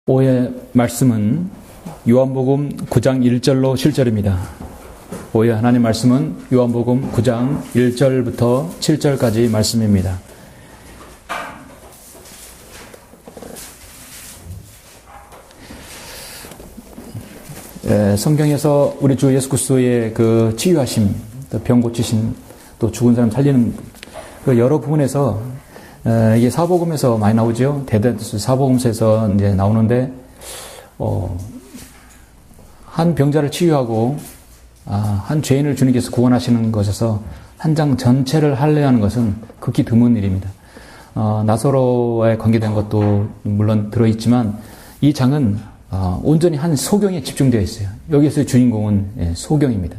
오후의 말씀은 요한복음 9장 1절로 7절입니다. 오후의 하나님 말씀은 요한복음 9장 1절부터 7절까지 말씀입니다. 성경에서 우리 주 예수 그리스도의 그 치유하심, 또 병 고치심, 또 죽은 사람 살리는 그 여러 부분에서 이게 사복음에서 많이 나오죠. 대대수 사복음서에서 이제 나오는데, 한 병자를 치유하고, 한 죄인을 주님께서 구원하시는 것에서 한 장 전체를 할례하는 것은 극히 드문 일입니다. 나사로와의 관계된 것도 물론 들어있지만, 이 장은 온전히 한 소경에 집중되어 있어요. 여기서의 주인공은 소경입니다.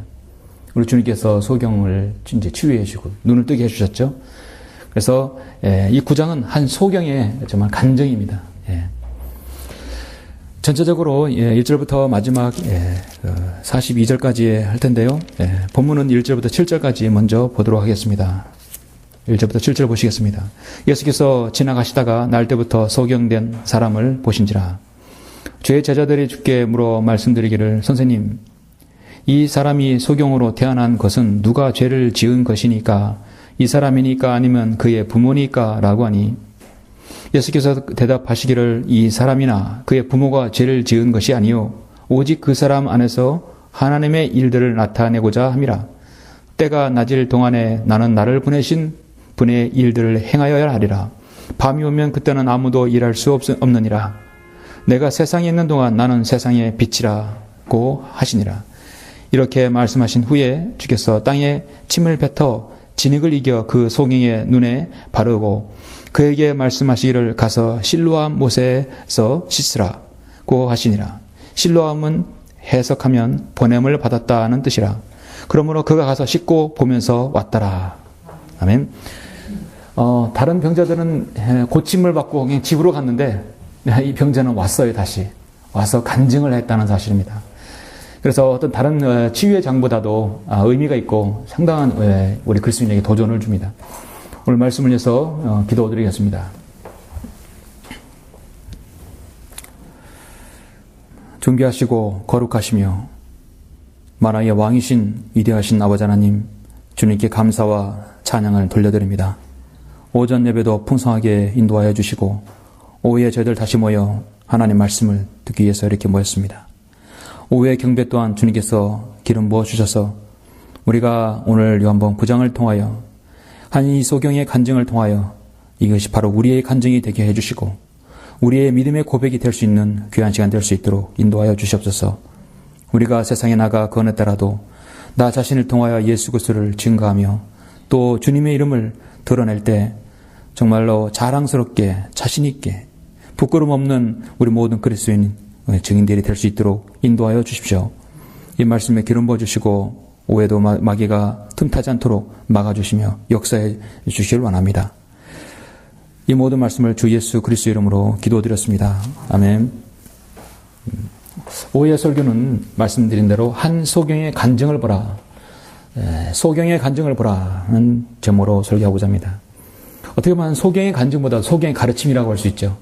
우리 주님께서 소경을 이제 치유해 주시고, 눈을 뜨게 해주셨죠. 그래서 이 9장은 한 소경의 정말 간증입니다. 전체적으로 1절부터 마지막 42절까지 할 텐데요. 본문은 1절부터 7절까지 먼저 보도록 하겠습니다. 1절부터 7절 보시겠습니다. 예수께서 지나가시다가 날 때부터 소경된 사람을 보신지라. 주의 제자들이 주께 물어 말씀드리기를, 선생님, 이 사람이 소경으로 태어난 것은 누가 죄를 지은 것이니까? 이 사람이니까 아니면 그의 부모니까? 라고 하니, 예수께서 대답하시기를, 이 사람이나 그의 부모가 죄를 지은 것이 아니요 오직 그 사람 안에서 하나님의 일들을 나타내고자 함이라. 때가 낮일 동안에 나는 나를 보내신 분의 일들을 행하여야 하리라. 밤이 오면 그때는 아무도 일할 수 없느니라. 내가 세상에 있는 동안 나는 세상의 빛이라고 하시니라. 이렇게 말씀하신 후에 주께서 땅에 침을 뱉어 진흙을 이겨 그 소경의 눈에 바르고 그에게 말씀하시기를, 가서 실로암 못에서 씻으라고 하시니라. 실로암은 해석하면 보냄을 받았다는 뜻이라. 그러므로 그가 가서 씻고 보면서 왔더라. 아멘. 다른 병자들은 고침을 받고 그냥 집으로 갔는데 이 병자는 왔어요. 다시 와서 간증을 했다는 사실입니다. 그래서 어떤 다른 치유의 장보다도 의미가 있고 상당한 우리 그리스도인에게 도전을 줍니다. 오늘 말씀을 위해서 기도드리겠습니다. 존귀하시고 거룩하시며 만화의 왕이신 위대하신 아버지 하나님, 주님께 감사와 찬양을 돌려드립니다. 오전 예배도 풍성하게 인도하여 주시고 오후에 저희들 다시 모여 하나님 말씀을 듣기 위해서 이렇게 모였습니다. 오후의 경배 또한 주님께서 기름 부어주셔서 우리가 오늘 요한복음 9장을 통하여 한 이 소경의 간증을 통하여 이것이 바로 우리의 간증이 되게 해주시고 우리의 믿음의 고백이 될 수 있는 귀한 시간 될 수 있도록 인도하여 주시옵소서. 우리가 세상에 나가 그 어느 때라도 나 자신을 통하여 예수 그리스도를 증거하며 또 주님의 이름을 드러낼 때 정말로 자랑스럽게 자신 있게 부끄럼 없는 우리 모든 그리스도인 증인들이 될 수 있도록 인도하여 주십시오. 이 말씀에 기름 부어주시고 오해도 마귀가 틈타지 않도록 막아주시며 역사해 주시길 원합니다. 이 모든 말씀을 주 예수 그리스도 이름으로 기도드렸습니다. 아멘. 오해의 설교는 말씀드린 대로 한 소경의 간증을 보라, 소경의 간증을 보라는 제목으로 설교하고자 합니다. 어떻게 보면 소경의 간증보다 소경의 가르침이라고 할 수 있죠.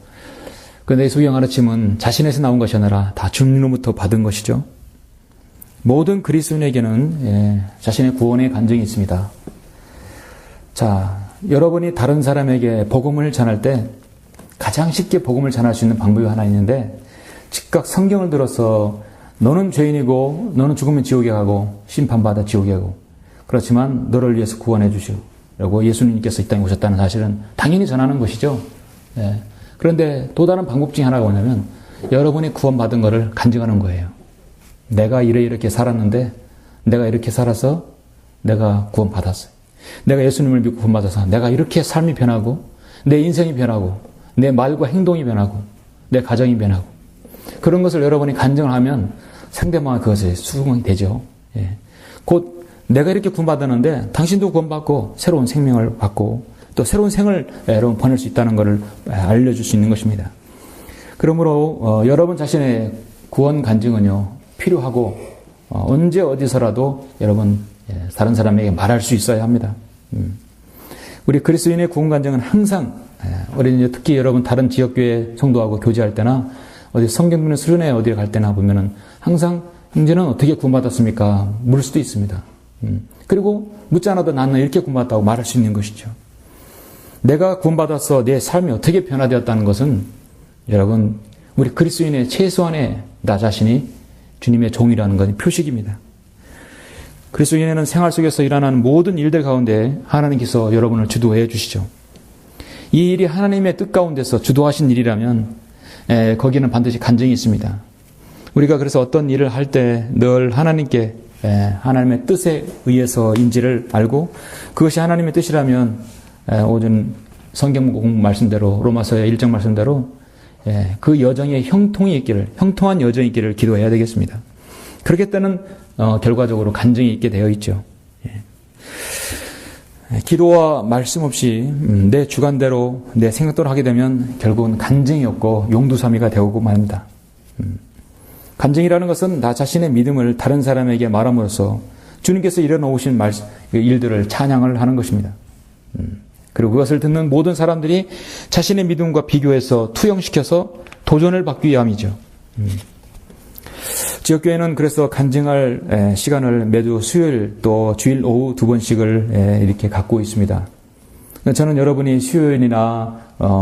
그런데 이 소경 가르침은 자신에서 나온 것이 아니라 다 주님으로부터 받은 것이죠. 모든 그리스도인에게는 자신의 구원의 간증이 있습니다. 자, 여러분이 다른 사람에게 복음을 전할 때 가장 쉽게 복음을 전할 수 있는 방법이 하나 있는데, 즉각 성경을 들어서 너는 죄인이고 너는 죽으면 지옥에 가고 심판받아 지옥에 가고, 그렇지만 너를 위해서 구원해 주시라고 예수님께서 이 땅에 오셨다는 사실은 당연히 전하는 것이죠. 그런데 또 다른 방법 중에 하나가 뭐냐면 여러분이 구원받은 것을 간증하는 거예요. 내가 이렇게 살았는데 내가 이렇게 살아서 내가 구원받았어요. 내가 예수님을 믿고 구원받아서 내가 이렇게 삶이 변하고 내 인생이 변하고 내 말과 행동이 변하고 내 가정이 변하고, 그런 것을 여러분이 간증을 하면 상대방은 그것에 수긍이 되죠. 곧 내가 이렇게 구원받았는데 당신도 구원받고 새로운 생명을 받고 또 새로운 생을 여러분 보낼 수 있다는 것을 알려줄 수 있는 것입니다. 그러므로 여러분 자신의 구원 간증은요 필요하고 언제 어디서라도 여러분 다른 사람에게 말할 수 있어야 합니다. 우리 그리스도인의 구원 간증은 항상 우리 특히 여러분 다른 지역교회 성도하고 교제할 때나 어디 성경문의 수련회 어디에 갈 때나 보면은 항상 형제는 어떻게 구원받았습니까? 물을 수도 있습니다. 그리고 묻지 않아도 나는 이렇게 구원받았다고 말할 수 있는 것이죠. 내가 구원받아서 내 삶이 어떻게 변화되었다는 것은 여러분 우리 그리스도인의 최소한의 나 자신이 주님의 종이라는 것이 표식입니다. 그리스도인은 생활 속에서 일어나는 모든 일들 가운데 하나님께서 여러분을 주도해 주시죠. 이 일이 하나님의 뜻 가운데서 주도하신 일이라면 거기는 반드시 간증이 있습니다. 우리가 그래서 어떤 일을 할 때 늘 하나님께 하나님의 뜻에 의해서인지를 알고 그것이 하나님의 뜻이라면 오전 성경 공부 말씀대로 로마서의 1장 말씀대로 그 여정에 형통한 여정이 있기를 기도해야 되겠습니다. 그렇게 때는 결과적으로 간증이 있게 되어 있죠. 기도와 말씀 없이 내 주관대로 내 생각대로 하게 되면 결국은 간증이 없고 용두사미가 되고 맙니다. 간증이라는 것은 나 자신의 믿음을 다른 사람에게 말함으로써 주님께서 일어놓으신 일들을 찬양을 하는 것입니다. 그리고 그것을 듣는 모든 사람들이 자신의 믿음과 비교해서 투영시켜서 도전을 받기 위함이죠. 지역교회는 그래서 간증할 시간을 매주 수요일 또 주일 오후 2번씩을 이렇게 갖고 있습니다. 저는 여러분이 수요일이나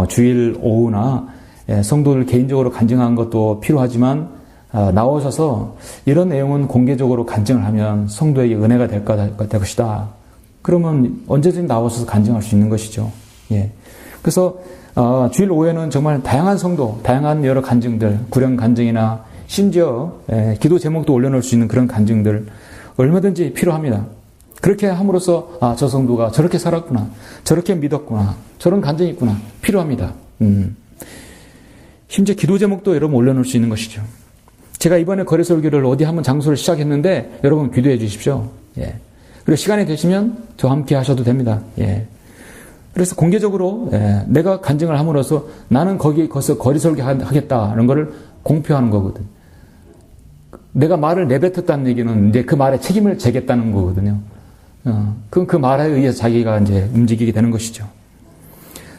주일 오후나 성도들 개인적으로 간증하는 것도 필요하지만 나오셔서 이런 내용은 공개적으로 간증을 하면 성도에게 은혜가 될 것이다. 그러면 언제든지 나와서 간증할 수 있는 것이죠. 그래서 주일 오후에는 정말 다양한 성도, 다양한 여러 간증들, 구령 간증이나 심지어 기도 제목도 올려놓을 수 있는 그런 간증들 얼마든지 필요합니다. 그렇게 함으로써 저 성도가 저렇게 살았구나, 저렇게 믿었구나, 저런 간증이 있구나 필요합니다. 심지어 기도 제목도 여러분 올려놓을 수 있는 것이죠. 제가 이번에 거리설교를 어디 한번 장소를 시작했는데 여러분 기도해 주십시오. 그리고 시간이 되시면 저와 함께 하셔도 됩니다. 그래서 공개적으로 내가 간증을 함으로써 나는 거기서 거리설교 하겠다는 것을 공표하는 거거든. 내가 말을 내뱉었다는 얘기는 이제 그 말에 책임을 지겠다는 거거든요. 그럼 그 말에 의해서 자기가 이제 움직이게 되는 것이죠.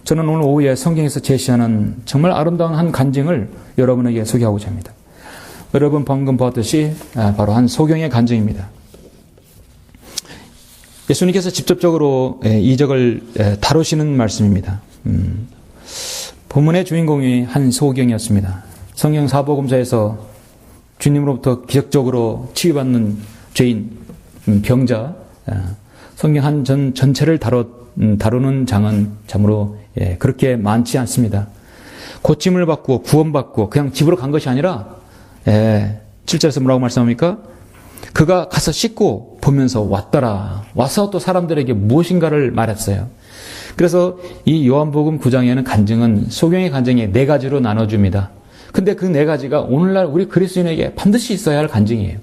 저는 오늘 오후에 성경에서 제시하는 정말 아름다운 한 간증을 여러분에게 소개하고자 합니다. 여러분 방금 보았듯이 바로 한 소경의 간증입니다. 예수님께서 직접적으로 이적을 다루시는 말씀입니다. 본문의 주인공이 한 소경이었습니다. 성경 사복음서에서 주님으로부터 기적적으로 치유받는 죄인, 병자, 성경 한 전체를 다루는 장은 참으로 그렇게 많지 않습니다. 고침을 받고 구원받고 그냥 집으로 간 것이 아니라 7절에서 뭐라고 말씀합니까? 그가 가서 씻고 보면서 왔더라. 와서 또 사람들에게 무엇인가를 말했어요. 그래서 이 요한복음 9장에는 간증은 소경의 간증이 4가지로 나눠줍니다. 근데 그 4가지가 오늘날 우리 그리스도인에게 반드시 있어야 할 간증이에요.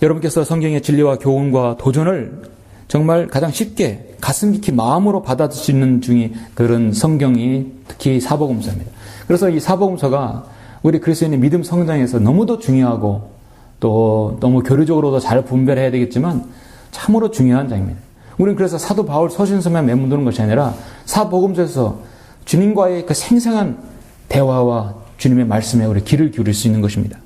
여러분께서 성경의 진리와 교훈과 도전을 정말 가장 쉽게 가슴 깊이 마음으로 받아들일 수 있는 중에 그런 성경이 특히 사복음서입니다. 그래서 이 사복음서가 우리 그리스도인의 믿음 성장에서 너무도 중요하고 또 너무 교리적으로도 잘 분별해야 되겠지만 참으로 중요한 장입니다. 우리는 그래서 사도 바울 서신서만 매문두는 것이 아니라 사복음서에서 주님과의 그 생생한 대화와 주님의 말씀에 우리 귀를 기울일 수 있는 것입니다.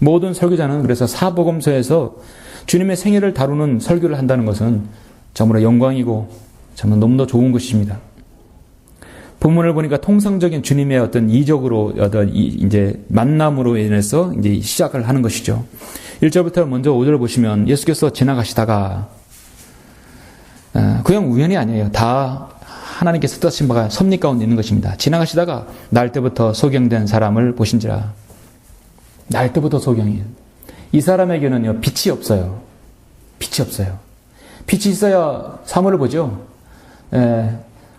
모든 설교자는 그래서 사복음서에서 주님의 생애를 다루는 설교를 한다는 것은 정말 영광이고 정말 너무나 좋은 것입니다. 본문을 보니까 통상적인 주님의 어떤 이적으로 이제 만남으로 인해서 이제 시작을 하는 것이죠. 1절부터 먼저 5절을 보시면 예수께서 지나가시다가 그냥 우연이 아니에요. 다 하나님께서 뜻하신 바가 섭리 가운데 있는 것입니다. 지나가시다가 날 때부터 소경된 사람을 보신지라. 날 때부터 소경이에요. 이 사람에게는요 빛이 없어요. 빛이 없어요. 빛이 있어야 사물을 보죠.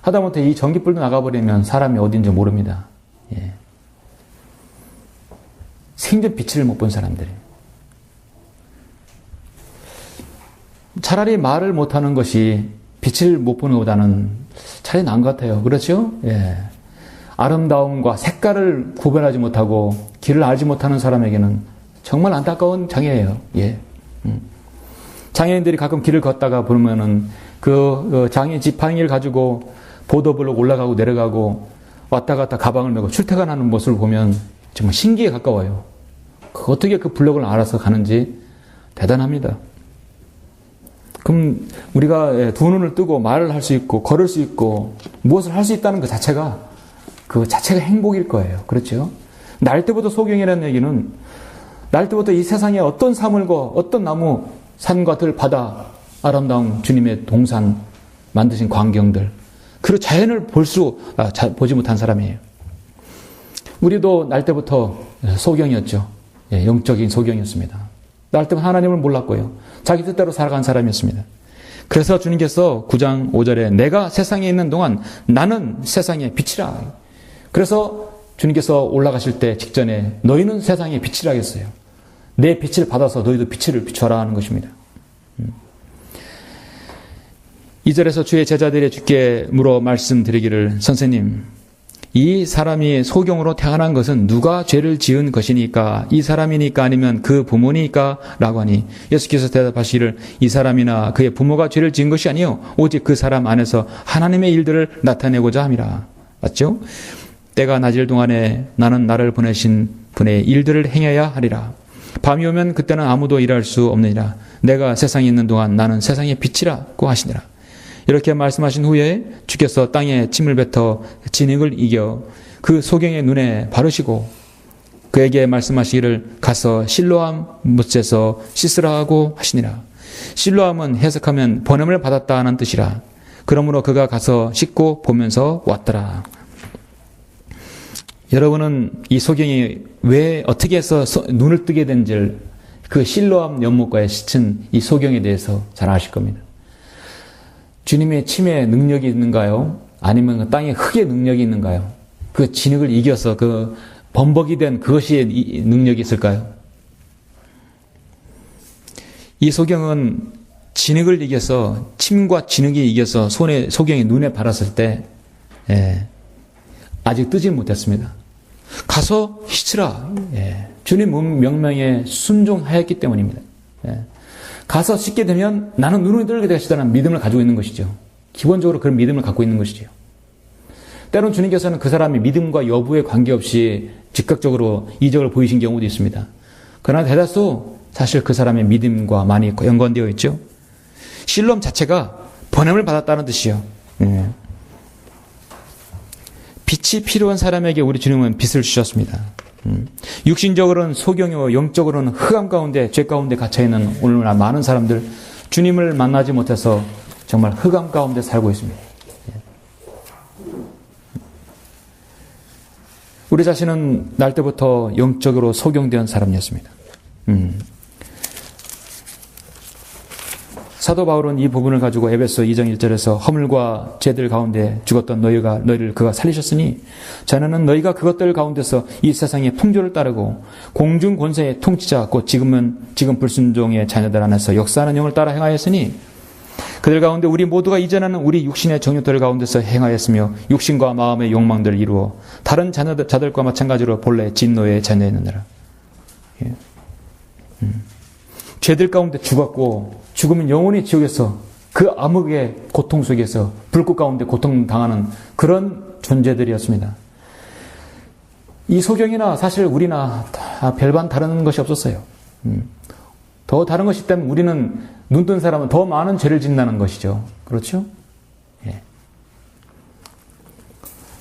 하다못해 이 전기불도 나가버리면 사람이 어딘지 모릅니다. 생전 빛을 못 본 사람들이에요. 차라리 말을 못하는 것이 빛을 못 보는 것보다는 차라리 나은 것 같아요. 그렇죠? 아름다움과 색깔을 구별하지 못하고 길을 알지 못하는 사람에게는 정말 안타까운 장애예요. 장애인들이 가끔 길을 걷다가 보면은 그 장애 지팡이를 가지고 보도블록 올라가고 내려가고 왔다 갔다 가방을 메고 출퇴근하는 모습을 보면 정말 신기에 가까워요. 어떻게 그 블록을 알아서 가는지 대단합니다. 그럼 우리가 두 눈을 뜨고 말을 할 수 있고 걸을 수 있고 무엇을 할 수 있다는 그 자체가 행복일 거예요. 그렇죠? 날 때부터 소경이라는 얘기는 날 때부터 이 세상에 어떤 사물과 어떤 나무, 산과 들, 바다, 아름다운 주님의 동산 만드신 광경들, 그 자연을 보지 못한 사람이에요. 우리도 날 때부터 소경이었죠. 영적인 소경이었습니다. 날 때부터 하나님을 몰랐고요. 자기 뜻대로 살아간 사람이었습니다. 그래서 주님께서 9장 5절에 내가 세상에 있는 동안 나는 세상의 빛이라. 그래서 주님께서 올라가실 때 직전에 너희는 세상의 빛이라 했어요. 내 빛을 받아서 너희도 빛을 비춰라 하는 것입니다. 2절에서 주의 제자들이 주께 물어 말씀드리기를 선생님 이 사람이 소경으로 태어난 것은 누가 죄를 지은 것이니까 이 사람이니까 아니면 그 부모니까 라고 하니 예수께서 대답하시기를 이 사람이나 그의 부모가 죄를 지은 것이 아니요 오직 그 사람 안에서 하나님의 일들을 나타내고자 함이라. 맞죠? 때가 낮을 동안에 나는 나를 보내신 분의 일들을 행해야 하리라. 밤이 오면 그때는 아무도 일할 수 없느니라. 내가 세상에 있는 동안 나는 세상의 빛이라고 하시니라. 이렇게 말씀하신 후에 주께서 땅에 침을 뱉어 진흙을 이겨 그 소경의 눈에 바르시고 그에게 말씀하시기를 가서 실로암 못에서 씻으라 하고 하시니라. 실로암은 해석하면 번냄을 받았다 하는 뜻이라. 그러므로 그가 가서 씻고 보면서 왔더라. 여러분은 이 소경이 왜 어떻게 해서 눈을 뜨게 된지를 그 실로암 연못가에 씻은 이 소경에 대해서 잘 아실 겁니다. 주님의 침에 능력이 있는가요? 아니면 그 땅의 흙의 능력이 있는가요? 그 진흙을 이겨서 그 범벅이 된 그것이 능력이 있을까요? 이 소경은 진흙을 이겨서 침과 진흙이 이겨서 소경의 눈에 바랐을 때 아직 뜨지 못했습니다. 가서 씻으라. 주님 명령에 순종하였기 때문입니다. 가서 씻게 되면 나는 눈을 뜨게 되시다는 믿음을 가지고 있는 것이죠. 기본적으로 그런 믿음을 갖고 있는 것이죠. 때론 주님께서는 그 사람이 믿음과 여부에 관계없이 즉각적으로 이적을 보이신 경우도 있습니다. 그러나 대다수 사실 그 사람의 믿음과 많이 연관되어 있죠. 실롬 자체가 번냄을 받았다는 뜻이요. 빛이 필요한 사람에게 우리 주님은 빛을 주셨습니다. 육신적으로는 소경이고 영적으로는 흑암 가운데 죄 가운데 갇혀있는 오늘날 많은 사람들 주님을 만나지 못해서 정말 흑암 가운데 살고 있습니다. 우리 자신은 날 때부터 영적으로 소경된 사람이었습니다. 사도 바울은 이 부분을 가지고 에베소 2장 1절에서 허물과 죄들 가운데 죽었던 너희를 그가 살리셨으니 자네는 너희가 그것들 가운데서 이 세상의 풍조를 따르고 공중 권세의 통치자 곧 지금 불순종의 자녀들 안에서 역사하는 영을 따라 행하였으니 그들 가운데 우리 모두가 이전에는 우리 육신의 정욕들 가운데서 행하였으며 육신과 마음의 욕망들을 이루어 다른 자들과 마찬가지로 본래 진노의 자녀였느니라. 죄들 가운데 죽었고 죽으면 영원히 지옥에서 그 암흑의 고통 속에서 불꽃 가운데 고통당하는 그런 존재들이었습니다. 이 소경이나 사실 우리나 다 별반 다른 것이 없었어요. 더 다른 것이 있다면 우리는 눈뜬 사람은 더 많은 죄를 짓는다는 것이죠. 그렇죠? 예.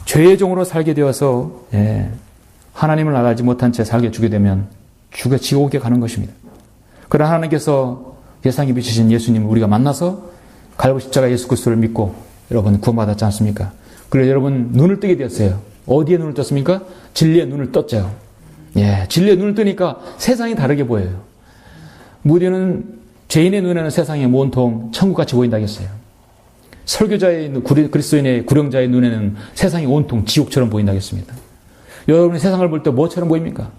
죄의 종으로 살게 되어서 하나님을 알지 못한 채 살게 주게 되면 지옥에 가는 것입니다. 그러나 하나님께서 세상에 비추신 예수님을 우리가 만나서 갈보 십자가 예수 그리스도를 믿고 여러분 구원받았지 않습니까? 그래서 여러분 눈을 뜨게 되었어요. 어디에 눈을 떴습니까? 진리의 눈을 떴죠. 진리의 눈을 뜨니까 세상이 다르게 보여요. 무디는 죄인의 눈에는 세상이 온통 천국같이 보인다 했어요. 설교자의 그리스도인의 구령자의 눈에는 세상이 온통 지옥처럼 보인다 했습니다. 여러분이 세상을 볼 때 뭐처럼 보입니까?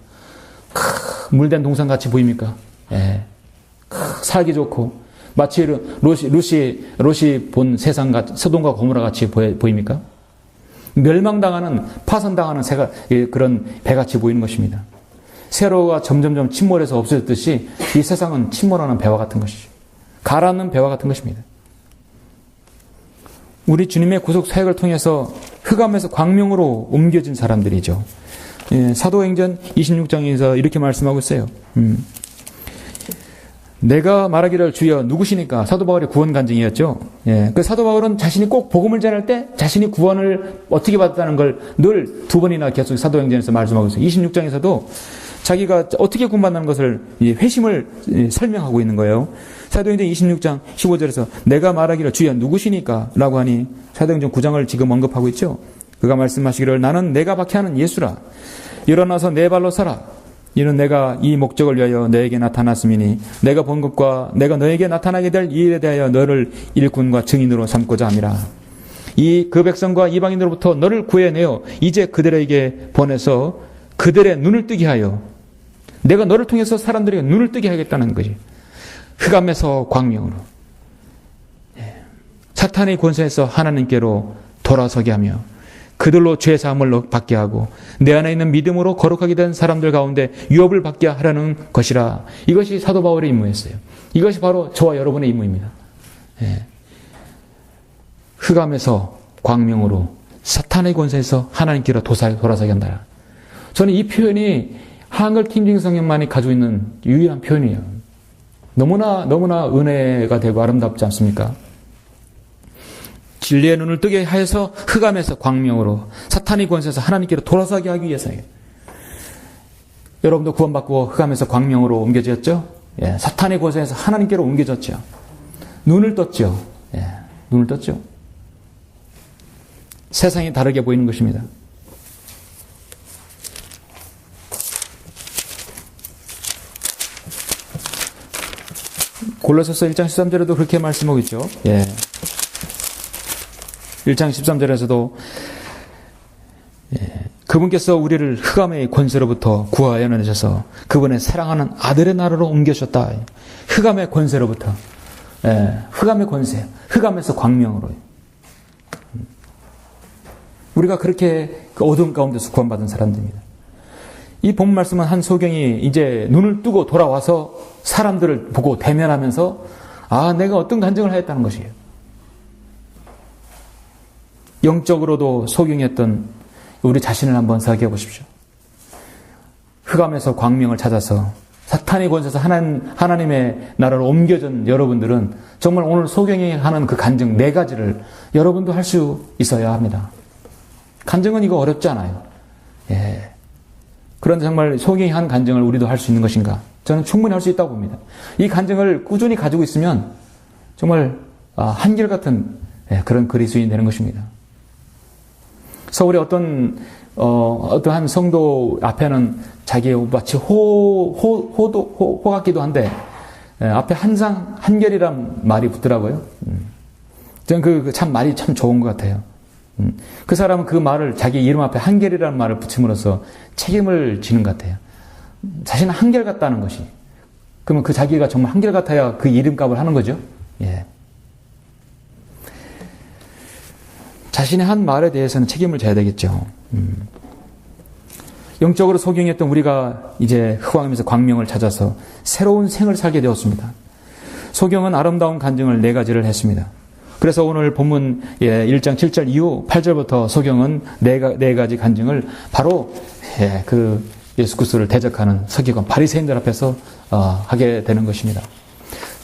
물된 동산같이 보입니까? 살기 좋고 마치 롯이 본 세상 소돔과 고모라 같이 보입니까? 멸망당하는 파산당하는 그런 배같이 보이는 것입니다. 세로가 점점점 침몰해서 없어졌듯이 이 세상은 침몰하는 배와 같은 것이죠. 가라앉는 배와 같은 것입니다. 우리 주님의 구속 사역을 통해서 흑암에서 광명으로 옮겨진 사람들이죠. 예, 사도행전 26장에서 이렇게 말씀하고 있어요. 내가 말하기를 주여 누구시니까? 사도 바울의 구원 간증이었죠. 예, 그 사도 바울은 자신이 꼭 복음을 전할 때 자신이 구원을 어떻게 받았다는 걸 늘 두 번이나 계속 사도행전에서 말씀하고 있어요. 26장에서도 자기가 어떻게 구원받는 것을 회심을 설명하고 있는 거예요. 사도행전 26장 15절에서 내가 말하기를 주여 누구시니까? 라고 하니 사도행전 9장을 지금 언급하고 있죠. 그가 말씀하시기를 나는 내가 박해하는 예수라. 일어나서 내 발로 서라. 이는 내가 이 목적을 위하여 너에게 나타났음이니 내가 본 것과 내가 너에게 나타나게 될 일에 대하여 너를 일꾼과 증인으로 삼고자 함이라. 그 백성과 이방인으로부터 너를 구해내어 이제 그들에게 보내서 그들의 눈을 뜨게 하여 내가 너를 통해서 사람들에게 눈을 뜨게 하겠다는 거지. 흑암에서 광명으로 사탄의 권세에서 하나님께로 돌아서게 하며 그들로 죄 사함을 받게 하고 내 안에 있는 믿음으로 거룩하게 된 사람들 가운데 유업을 받게 하라는 것이라. 이것이 사도 바울의 임무였어요. 이것이 바로 저와 여러분의 임무입니다. 예. 흑암에서 광명으로 사탄의 권세에서 하나님께로 돌아서게 한다. 저는 이 표현이 한글 킹제임스 성경만이 가지고 있는 유일한 표현이에요. 너무나 은혜가 되고 아름답지 않습니까? 진리의 눈을 뜨게 하여서 흑암에서 광명으로 사탄의 권세에서 하나님께로 돌아서게 하기 위해서예요. 여러분도 구원받고 흑암에서 광명으로 옮겨졌죠? 예, 사탄의 권세에서 하나님께로 옮겨졌죠. 눈을 떴죠. 예, 눈을 떴죠. 세상이 다르게 보이는 것입니다. 골로새서 1장 13절에도 그렇게 말씀하고 있죠. 예. 1장 13절에서도 그분께서 우리를 흑암의 권세로부터 구하여 내셔서 그분의 사랑하는 아들의 나라로 옮겨주셨다. 흑암의 권세로부터. 흑암의 권세. 흑암에서 광명으로. 우리가 그렇게 그 어두운 가운데서 구원받은 사람들입니다. 이 본 말씀은 한 소경이 이제 눈을 뜨고 돌아와서 사람들을 보고 대면하면서 내가 어떤 간증을 하였다는 것이에요. 영적으로도 소경이었던 우리 자신을 한번 생각해 보십시오. 흑암에서 광명을 찾아서 사탄의 권세에서 하나님의 나라로 옮겨진 여러분들은 정말 오늘 소경이 하는 그 간증 4가지를 여러분도 할 수 있어야 합니다. 간증은 이거 어렵지 않아요. 예. 그런데 정말 소경이 한 간증을 우리도 할 수 있는 것인가? 저는 충분히 할 수 있다고 봅니다. 이 간증을 꾸준히 가지고 있으면 정말 한결같은 그런 그리스도인이 되는 것입니다. 서울의 어떠한 성도 앞에는 자기 마치 호 같기도 한데 앞에 항상 한결이란 말이 붙더라고요. 저는 참 말이 참 좋은 것 같아요. 그 사람은 그 말을 자기 이름 앞에 한결이라는 말을 붙임으로써 책임을 지는 것 같아요. 자신은 한결 같다는 것이. 그러면 그 자기가 정말 한결 같아야 그 이름값을 하는 거죠. 예. 자신의 한 말에 대해서는 책임을 져야 되겠죠. 영적으로 소경했던 우리가 이제 흑암에서 광명을 찾아서 새로운 생을 살게 되었습니다. 소경은 아름다운 간증을 4가지를 했습니다. 그래서 오늘 본문 1장 7절 이후 8절부터 소경은 4가지 간증을 바로 그 예수 그리스도를 대적하는 서기관 바리새인들 앞에서 하게 되는 것입니다.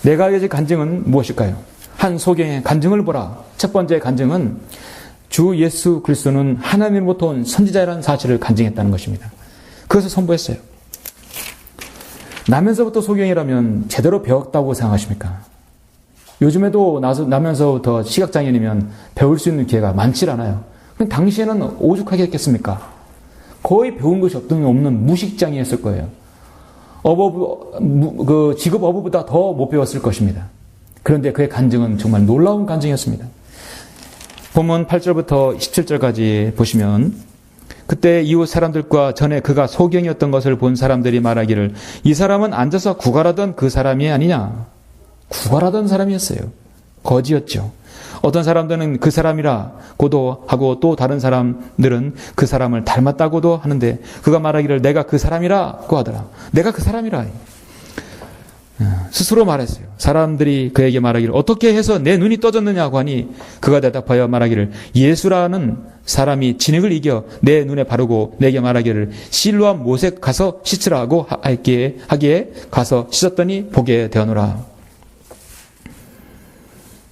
4가지 간증은 무엇일까요? 한 소경의 간증을 보라. 첫 번째 간증은 주 예수 그리스도는 하나님으로부터 온 선지자라는 사실을 간증했다는 것입니다. 그것을 선포했어요. 나면서부터 소경이라면 제대로 배웠다고 생각하십니까? 요즘에도 나면서부터 시각장애인이면 배울 수 있는 기회가 많지 않아요. 그럼 당시에는 오죽하게 했겠습니까? 거의 배운 것이 없는 무식장애였을 거예요. 직업 어부보다 더 못 배웠을 것입니다. 그런데 그의 간증은 정말 놀라운 간증이었습니다. 본문 8절부터 17절까지 보시면 그때 이웃 사람들과 전에 그가 소경이었던 것을 본 사람들이 말하기를 이 사람은 앉아서 구걸하던 그 사람이 아니냐. 구걸하던 사람이었어요. 거지였죠. 어떤 사람들은 그 사람이라고도 하고 또 다른 사람들은 그 사람을 닮았다고도 하는데 그가 말하기를 내가 그 사람이라고 하더라. 내가 그 사람이라. 스스로 말했어요. 사람들이 그에게 말하기를 어떻게 해서 내 눈이 떠졌느냐고 하니 그가 대답하여 말하기를 예수라는 사람이 진흙을 이겨 내 눈에 바르고 내게 말하기를 실로암 못에 가서 씻으라고 하기에 가서 씻었더니 보게 되었노라.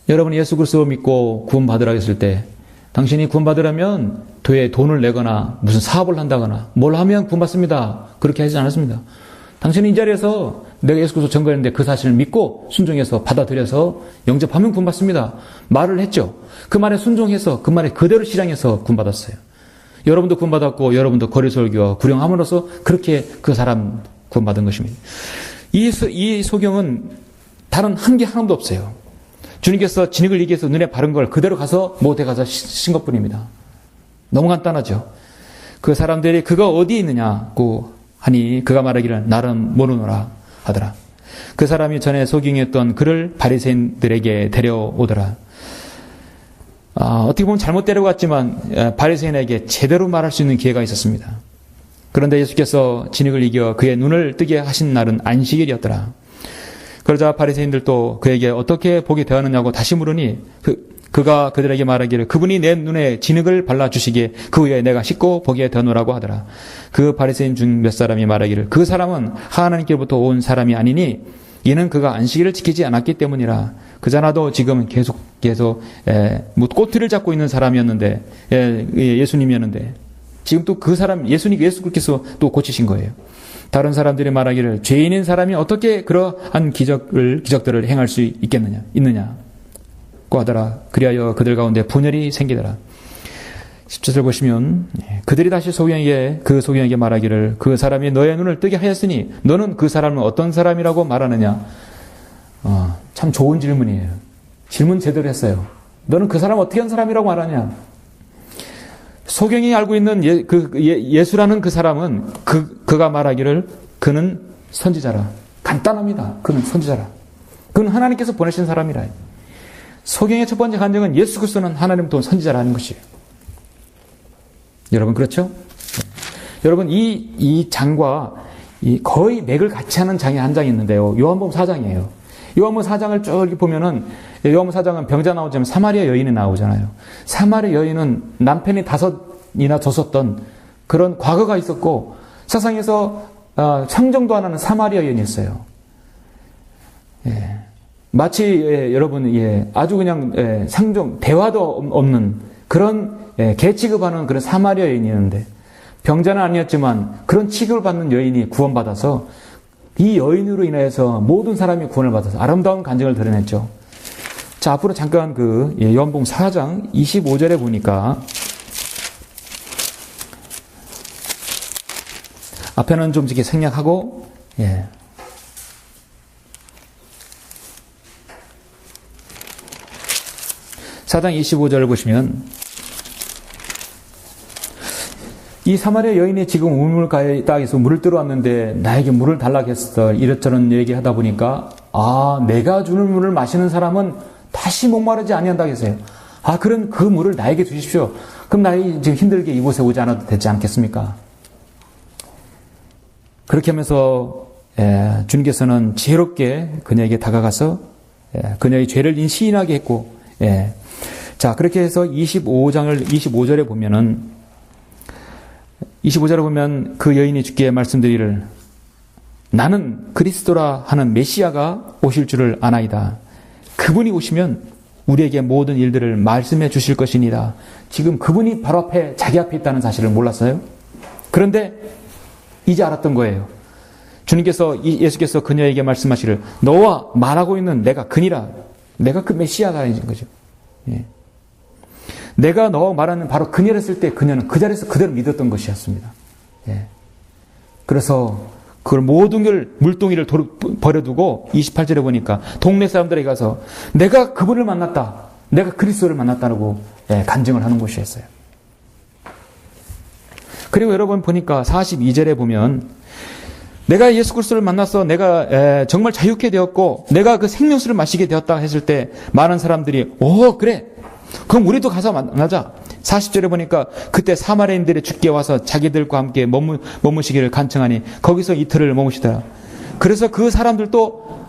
여러분 예수 그리스도 믿고 구원받으라 했을 때 당신이 구원받으려면 교회에 돈을 내거나 무슨 사업을 한다거나 뭘 하면 구원받습니다. 그렇게 하지 않았습니다. 당신이 이 자리에서 내가 예수 그리스도 전거했는데 그 사실을 믿고 순종해서 받아들여서 영접하면 구원받습니다. 말을 했죠. 그 말에 순종해서 그 말에 그대로 실행해서 구원받았어요. 여러분도 구원받았고 여러분도 거리설교와 구령함으로써 그렇게 그 사람 구원받은 것입니다. 이 소경은 다른 한계 하나도 없어요. 주님께서 진흙을 이겨서 눈에 바른 걸 그대로 가서 못에 가서 씻은 것뿐입니다. 너무 간단하죠. 그 사람들이 그가 어디에 있느냐고 하니 그가 말하기를 나는 모르노라 하더라. 그 사람이 전에 소경이었던 그를 바리새인들에게 데려오더라. 어떻게 보면 잘못 데려갔지만 바리새인에게 제대로 말할 수 있는 기회가 있었습니다. 그런데 예수께서 진흙을 이겨 그의 눈을 뜨게 하신 날은 안식일이었더라. 그러자 바리새인들도 그에게 어떻게 보게 되었느냐고 다시 물으니 그가 그들에게 말하기를 그분이 내 눈에 진흙을 발라주시기에 그 후에 내가 씻고 보게 되노라고 하더라. 그 바리새인 중 몇 사람이 말하기를 그 사람은 하나님께로부터 온 사람이 아니니 이는 그가 안식일을 지키지 않았기 때문이라. 그자나도 지금은 계속 꼬투리를 잡고 있는 사람이었는데 예수님이었는데 지금 또 그 사람 예수님께서 또 고치신 거예요. 다른 사람들이 말하기를 죄인인 사람이 어떻게 그러한 기적들을 행할 수 있느냐고 하더라. 그리하여 그들 가운데 분열이 생기더라. 10절을 보시면 그들이 다시 그 소경에게 말하기를 그 사람이 너의 눈을 뜨게 하였으니 너는 그 사람은 어떤 사람이라고 말하느냐. 참 좋은 질문이에요. 질문 제대로 했어요. 너는 그 사람 어떻게 한 사람이라고 말하냐. 소경이 알고 있는 예수라는 그 사람은 그가 말하기를 그는 선지자라. 간단합니다. 그는 선지자라. 그는 하나님께서 보내신 사람이라. 소경의 첫 번째 간증은 예수 그리스도는 하나님부터 선지자라는 것이에요. 여러분 그렇죠? 여러분 이 장과 거의 맥을 같이 하는 장이 한 장이 있는데요. 요한복음 4장이에요. 요한복음 4장을 쭉 이렇게 보면은 요한복음 4장은 병자 나오자면 사마리아 여인이 나오잖아요. 사마리아 여인은 남편이 5이나 줬었던 그런 과거가 있었고 세상에서 상정도 안 하는 사마리아 여인이었어요. 마치 여러분 아주 그냥 상종 대화도 없는 그런 개 취급하는 그런 사마리아 여인이었는데 병자는 아니었지만 그런 취급을 받는 여인이 구원받아서 이 여인으로 인해서 모든 사람이 구원을 받아서 아름다운 간증을 드러냈죠. 자, 앞으로 잠깐 요한복음 4장 25절에 보니까 앞에는 좀 이렇게 생략하고 4장 25절을 보시면 이 사마리아 여인이 지금 우물가에서 물을 들어왔는데 나에게 물을 달라고 했어. 이렇저런 얘기하다 보니까 내가 주는 물을 마시는 사람은 다시 목마르지 아니한다고 했어요. 그럼 그 물을 나에게 주십시오. 그럼 나이 지금 힘들게 이곳에 오지 않아도 되지 않겠습니까? 그렇게 하면서 주님께서는 지혜롭게 그녀에게 다가가서 그녀의 죄를 시인하게 했고 자 그렇게 해서 25절에 보면은 25절에 보면 그 여인이 주께 말씀드리를 나는 그리스도라 하는 메시아가 오실 줄을 아나이다. 그분이 오시면 우리에게 모든 일들을 말씀해 주실 것이니라. 지금 그분이 바로 앞에 자기 앞에 있다는 사실을 몰랐어요. 그런데 이제 알았던 거예요. 예수께서 그녀에게 말씀하시를 너와 말하고 있는 내가 그니라. 내가 그 메시아가 아닌 거죠. 내가 너와 말하는 바로 그녀를 했을 때 그녀는 그 자리에서 그대로 믿었던 것이었습니다. 그래서 그걸 모든 걸 물동이를 버려두고 28절에 보니까 동네 사람들에게 가서 내가 그분을 만났다. 내가 그리스도를 만났다고 간증을 하는 곳이었어요. 그리고 여러분 보니까 42절에 보면 내가 예수 그리스도를 만나서 내가 정말 자유케 되었고 내가 그 생명수를 마시게 되었다 했을 때 많은 사람들이 그래 그럼 우리도 가서 만나자. 40절에 보니까 그때 사마리아인들이 주께 와서 자기들과 함께 머무시기를 간청하니 거기서 이틀을 머무시더라. 그래서 그 사람들도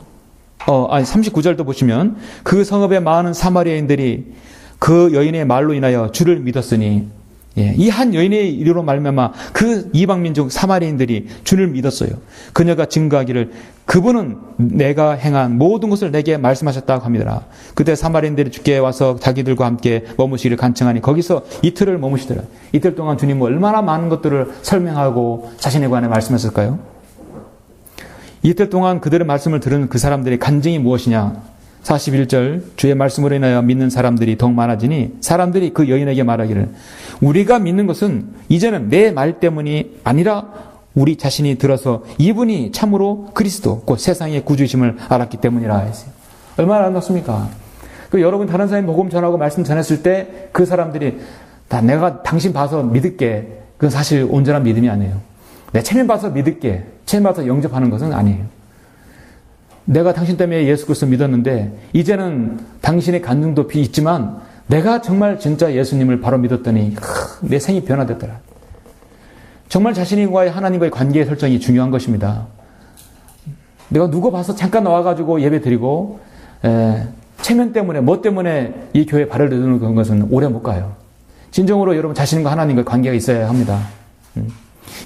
39절도 보시면 그 성읍에 많은 사마리아인들이 그 여인의 말로 인하여 주를 믿었으니, 이 한 여인의 이르로 말미암아 그 이방 민족 사마리아인들이 주를 믿었어요. 그녀가 증거하기를 그분은 내가 행한 모든 것을 내게 말씀하셨다고 합니다. 그때 사마리아인들이 주께 와서 자기들과 함께 머무시기를 간청하니 거기서 이틀을 머무시더라. 이틀 동안 주님은 얼마나 많은 것들을 설명하고 자신에 관해 말씀하셨을까요? 이틀 동안 그들의 말씀을 들은 그 사람들의 간증이 무엇이냐? 41절 주의 말씀으로 인하여 믿는 사람들이 더욱 많아지니 사람들이 그 여인에게 말하기를 우리가 믿는 것은 이제는 내 말 때문이 아니라 우리 자신이 들어서 이분이 참으로 그리스도 곧 세상의 구주이심을 알았기 때문이라 했어요. 얼마나 아름답습니까? 여러분 다른 사람이 복음 전하고 말씀 전했을 때 그 사람들이 다 내가 당신 봐서 믿을게, 그건 사실 온전한 믿음이 아니에요. 내 체면 봐서 믿을게, 체면 봐서 영접하는 것은 아니에요. 내가 당신 때문에 예수 그리스도 믿었는데 이제는 당신의 간증도 있지만 내가 정말 진짜 예수님을 바로 믿었더니 내 생이 변화됐더라. 정말 자신과의 하나님과의 관계의 설정이 중요한 것입니다. 내가 누구 봐서 잠깐 나와가지고 예배 드리고 체면 때문에 뭐 때문에 이 교회에 발을 내두는 그런 것은 오래 못 가요. 진정으로 여러분 자신과 하나님과의 관계가 있어야 합니다.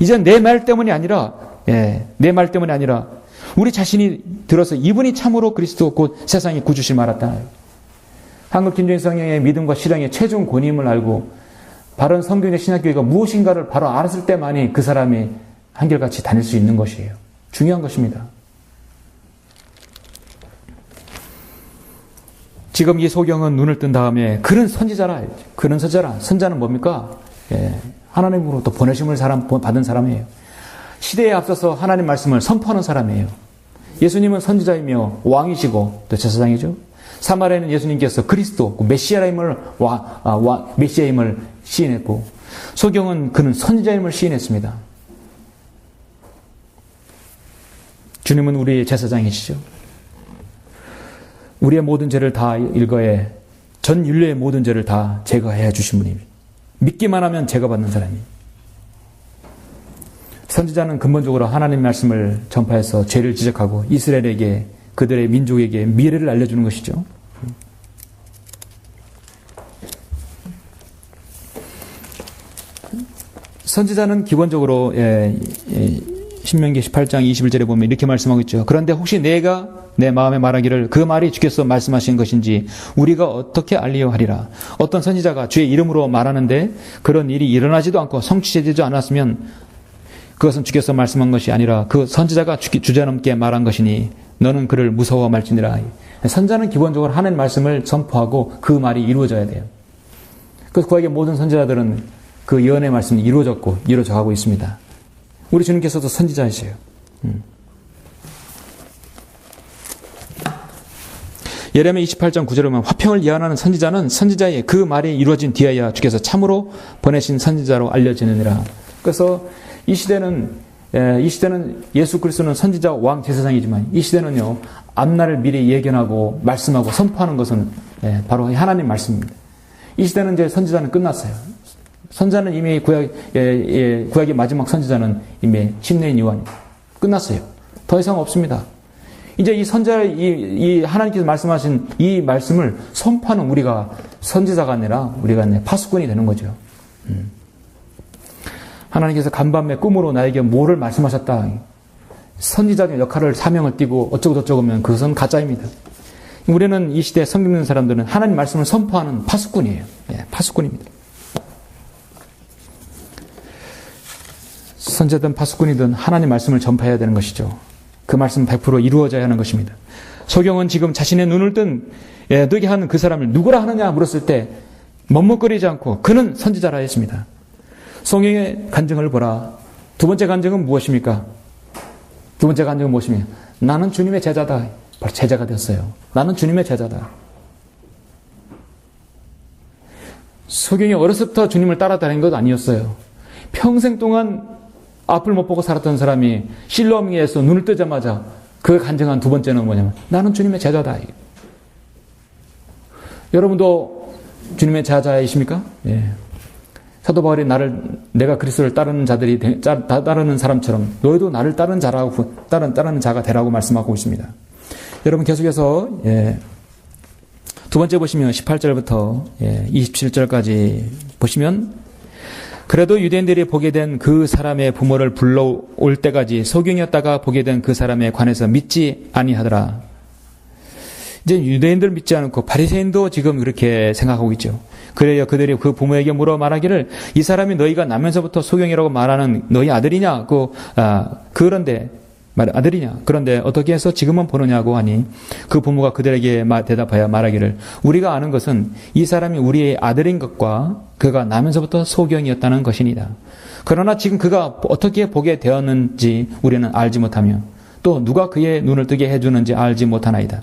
이제는 내 말 때문이 아니라 내 말 때문이 아니라 우리 자신이 들어서 이분이 참으로 그리스도 곧 세상의 구주심을 알았다. 한국 김정일 성령의 믿음과 실행의 최종 권위임을 알고 바른 성경의 신학교회가 무엇인가를 바로 알았을 때만이 그 사람이 한결같이 다닐 수 있는 것이에요. 중요한 것입니다. 지금 이 소경은 눈을 뜬 다음에 그는 선지자라. 그는 선지자라. 선자는 뭡니까? 하나님으로부터 보내심을 받은 사람이에요. 시대에 앞서서 하나님 말씀을 선포하는 사람이에요. 예수님은 선지자이며 왕이시고 또 제사장이죠. 사마리아는 예수님께서 그리스도 메시아임을 메시아임을 시인했고 소경은 그는 선지자임을 시인했습니다. 주님은 우리의 제사장이시죠. 우리의 모든 죄를 다 일거에 전 인류의 모든 죄를 다 제거해 주신 분입니다. 믿기만 하면 제거받는 사람이에요. 선지자는 근본적으로 하나님 말씀을 전파해서 죄를 지적하고 이스라엘에게 그들의 민족에게 미래를 알려주는 것이죠. 선지자는 기본적으로 신명기 18장 21절에 보면 이렇게 말씀하고 있죠. 그런데 혹시 내가 내 마음에 말하기를 그 말이 주께서 말씀하신 것인지 우리가 어떻게 알리려 하리라. 어떤 선지자가 주의 이름으로 말하는데 그런 일이 일어나지도 않고 성취되지 않았으면 그것은 주께서 말씀한 것이 아니라 그 선지자가 주저넘게 말한 것이니 너는 그를 무서워 말지니라. 선지자는 기본적으로 하나님 말씀을 선포하고 그 말이 이루어져야 돼요. 그래서 구약의 모든 선지자들은 그 예언의 말씀이 이루어졌고 이루어져 가고 있습니다. 우리 주님께서도 선지자이세요. 예레미야 28장 9절에 보면 화평을 예언하는 선지자는 선지자의 그 말이 이루어진 뒤에야 주께서 참으로 보내신 선지자로 알려지느니라. 그래서 이 시대는 예수 그리스도는 선지자 왕 제사장이지만 이 시대는요 앞날을 미리 예견하고 말씀하고 선포하는 것은 바로 하나님 말씀입니다. 이 시대는 이제 선지자는 끝났어요. 선지자는 이미 구약의 마지막 선지자는 이미 심내인 요한 끝났어요. 더 이상 없습니다. 이제 이 선지자 이 하나님께서 말씀하신 이 말씀을 선포하는 우리가 선지자가 아니라 우리가 파수꾼이 되는 거죠. 하나님께서 간밤에 꿈으로 나에게 뭐를 말씀하셨다. 선지자의 역할을 사명을 띠고 어쩌고 저쩌고 하면 그것은 가짜입니다. 우리는 이 시대에 성경 읽는 사람들은 하나님 말씀을 선포하는 파수꾼이에요. 파수꾼입니다. 선지자든 파수꾼이든 하나님 말씀을 전파해야 되는 것이죠. 그 말씀은 100% 이루어져야 하는 것입니다. 소경은 지금 자신의 눈을 뜨게 하는 그 사람을 누구라 하느냐 물었을 때 머뭇거리지 않고 그는 선지자라 했습니다. 성경의 간증을 보라. 두 번째 간증은 무엇입니까? 두 번째 간증은 무엇입니까? 나는 주님의 제자다. 바로 제자가 됐어요. 나는 주님의 제자다. 소경이 어렸을부터 주님을 따라다닌 것 아니었어요. 평생 동안 앞을 못 보고 살았던 사람이 실로암에서 눈을 뜨자마자 그 간증한 두 번째는 뭐냐면 나는 주님의 제자다. 여러분도 주님의 제자이십니까? 예. 사도 바울이 내가 그리스도를 따르는 자들이 따르는 사람처럼 너희도 나를 따르는 자가 되라고 말씀하고 있습니다. 여러분 계속해서 두 번째 보시면 18절부터 27절까지 보시면 그래도 유대인들이 보게 된 그 사람의 부모를 불러올 때까지 소경이었다가 보게 된 그 사람에 관해서 믿지 아니하더라. 이제 유대인들 믿지 않고 바리새인도 지금 그렇게 생각하고 있죠. 그래요, 그들이 그 부모에게 물어 말하기를 이 사람이 너희가 나면서부터 소경이라고 말하는 너희 아들이냐? 그런데 아들이냐? 그런데 어떻게 해서 지금은 보느냐고 하니 그 부모가 그들에게 대답하여 말하기를 우리가 아는 것은 이 사람이 우리의 아들인 것과 그가 나면서부터 소경이었다는 것이니라. 그러나 지금 그가 어떻게 보게 되었는지 우리는 알지 못하며 또 누가 그의 눈을 뜨게 해주는지 알지 못하나이다.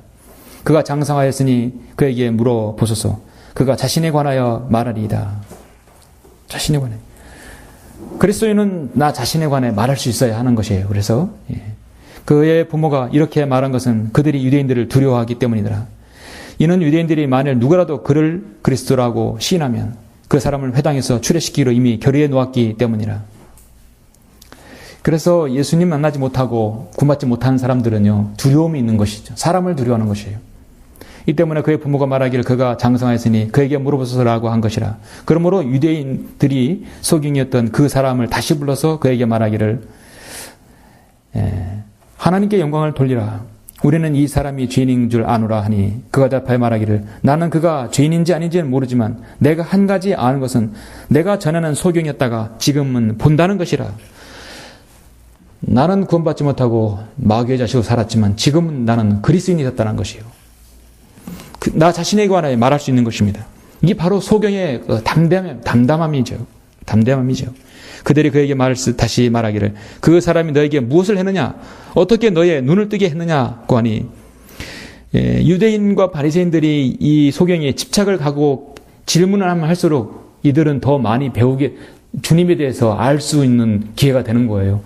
그가 장성하였으니 그에게 물어보소서. 그가 자신에 관하여 말하리이다. 자신에 관해. 그리스도인은 나 자신에 관해 말할 수 있어야 하는 것이에요. 그래서 그의 부모가 이렇게 말한 것은 그들이 유대인들을 두려워하기 때문이더라. 이는 유대인들이 만일 누구라도 그를 그리스도라고 시인하면 그 사람을 회당에서 추례시키기로 이미 결의해 놓았기 때문이라. 그래서 예수님 만나지 못하고 구원받지 못하는 사람들은요, 두려움이 있는 것이죠. 사람을 두려워하는 것이에요. 이 때문에 그의 부모가 말하기를 그가 장성하였으니 그에게 물어보소서라고 한 것이라. 그러므로 유대인들이 소경이었던 그 사람을 다시 불러서 그에게 말하기를 하나님께 영광을 돌리라. 우리는 이 사람이 죄인인 줄 아노라 하니 그가 대답하여 말하기를 나는 그가 죄인인지 아닌지는 모르지만 내가 한 가지 아는 것은 내가 전에는 소경이었다가 지금은 본다는 것이라. 나는 구원받지 못하고 마귀의 자식으로 살았지만 지금은 나는 그리스도인이 됐다는 것이요. 나 자신에 관하여 말할 수 있는 것입니다. 이게 바로 소경의 담담함이죠. 그들이 그에게 다시 말하기를 그 사람이 너에게 무엇을 했느냐? 어떻게 너의 눈을 뜨게 했느냐고 하니 유대인과 바리새인들이 이 소경에 집착을 가고 질문을 하면 할수록 이들은 더 많이 배우게 주님에 대해서 알 수 있는 기회가 되는 거예요.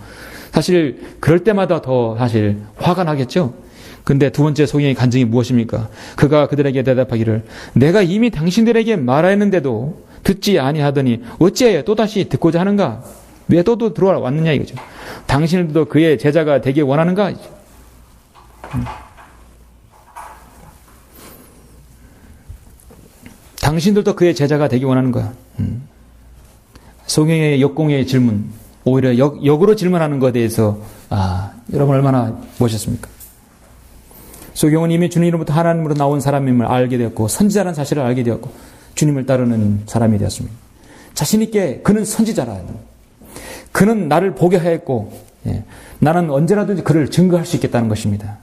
사실 그럴 때마다 더 사실 화가 나겠죠. 근데 두 번째 소경의 간증이 무엇입니까? 그가 그들에게 대답하기를 내가 이미 당신들에게 말하였는데도 듣지 아니하더니 어찌하여 또다시 듣고자 하는가? 왜 또 들어왔느냐 이거죠. 당신들도 그의 제자가 되길 원하는가? 당신들도 그의 제자가 되길 원하는 거야. 소경의 역공의 질문, 오히려 역으로 질문하는 것에 대해서 여러분 얼마나 보셨습니까? 소경은 이미 주님으로부터 하나님으로 나온 사람임을 알게 되었고 선지자라는 사실을 알게 되었고 주님을 따르는 사람이 되었습니다. 자신 있게 그는 선지자라. 그는 나를 보게 하였고 나는 언제라든지 그를 증거할 수 있겠다는 것입니다.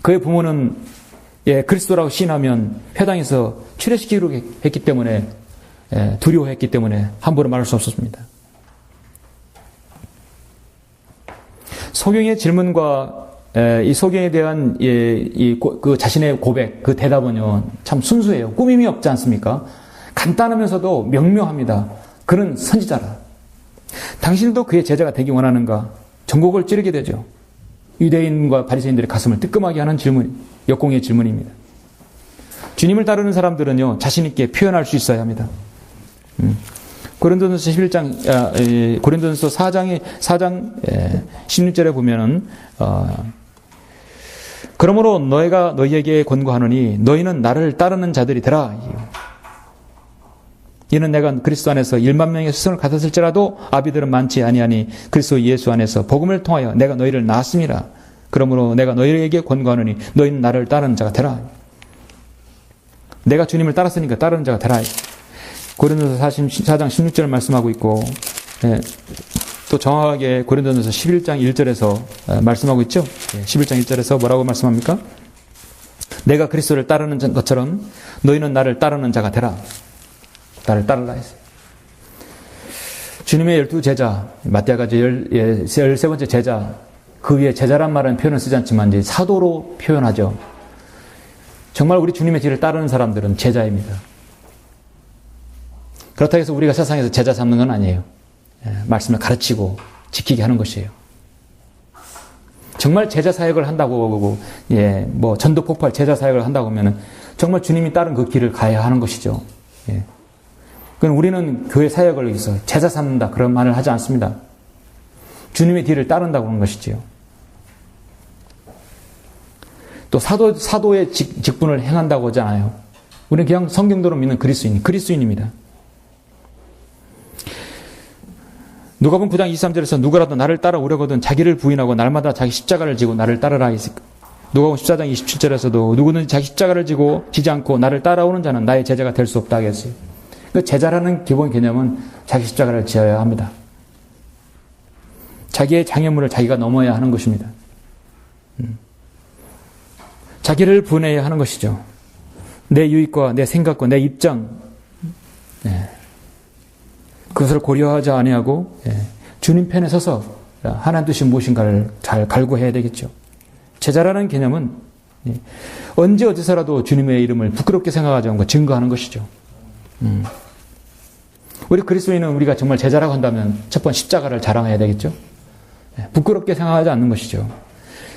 그의 부모는 그리스도라고 시인하면 회당에서 추례시키기로 했기 때문에 두려워했기 때문에 함부로 말할 수 없었습니다. 소경의 질문과 이 소경에 대한 그 자신의 고백, 그 대답은요 참 순수해요. 꾸밈이 없지 않습니까? 간단하면서도 명료합니다. 그는 선지자라. 당신도 그의 제자가 되기 원하는가? 전곡을 찌르게 되죠. 유대인과 바리새인들의 가슴을 뜨끔하게 하는 질문, 역공의 질문입니다. 주님을 따르는 사람들은요 자신 있게 표현할 수 있어야 합니다. 고린도전서 11장, 고린도전서 4장 16절에 보면은 그러므로 너희가 너희에게 권고하노니 너희는 나를 따르는 자들이 되라. 이는 내가 그리스도 안에서 1만 명의 수선을 갖았을지라도 아비들은 많지 아니하니 그리스도 예수 안에서 복음을 통하여 내가 너희를 낳았음이라. 그러므로 내가 너희에게 권고하노니 너희는 나를 따르는 자가 되라. 내가 주님을 따랐으니까 따르는 자가 되라. 고린도전서 4장 16절을 말씀하고 있고 또 정확하게 고린도전서 11장 1절에서 말씀하고 있죠. 11장 1절에서 뭐라고 말씀합니까? 내가 그리스도를 따르는 것처럼 너희는 나를 따르는 자가 되라. 나를 따르라 했어요. 주님의 12제자, 마태가 13번째 제자, 그 위에 제자란 말은 표현을 쓰지 않지만 이제 사도로 표현하죠. 정말 우리 주님의 뒤를 따르는 사람들은 제자입니다. 그렇다고 해서 우리가 세상에서 제자 삼는 건 아니에요. 말씀을 가르치고 지키게 하는 것이에요. 정말 제자 사역을 한다고 보고, 뭐 전도 폭발 제자 사역을 한다고 하면은 정말 주님이 따른 그 길을 가야 하는 것이죠. 그럼 우리는 교회 사역을 위해서 제자 삼는다 그런 말을 하지 않습니다. 주님의 뒤를 따른다고 하는 것이지요. 또 사도의 직분을 행한다고 하잖아요. 우리는 그냥 성경대로 믿는 그리스도인입니다. 누가복음 9장 23절에서 누구라도 나를 따라오려거든 자기를 부인하고 날마다 자기 십자가를 지고 나를 따르라 했을까. 누가복음 14장 27절에서도 누구든지 자기 십자가를 지지 않고 나를 따라오는 자는 나의 제자가 될 수 없다 하겠어요. 그 제자라는 기본 개념은 자기 십자가를 지어야 합니다. 자기의 장애물을 자기가 넘어야 하는 것입니다. 자기를 부인해야 하는 것이죠. 내 유익과 내 생각과 내 입장, 그것을 고려하지 아니하고 주님 편에 서서 하나님 뜻이 무엇인가를 잘 갈구해야 되겠죠. 제자라는 개념은 언제 어디서라도 주님의 이름을 부끄럽게 생각하지 않고 증거하는 것이죠. 우리 그리스도인은 우리가 정말 제자라고 한다면 첫 번째 십자가를 자랑해야 되겠죠. 부끄럽게 생각하지 않는 것이죠.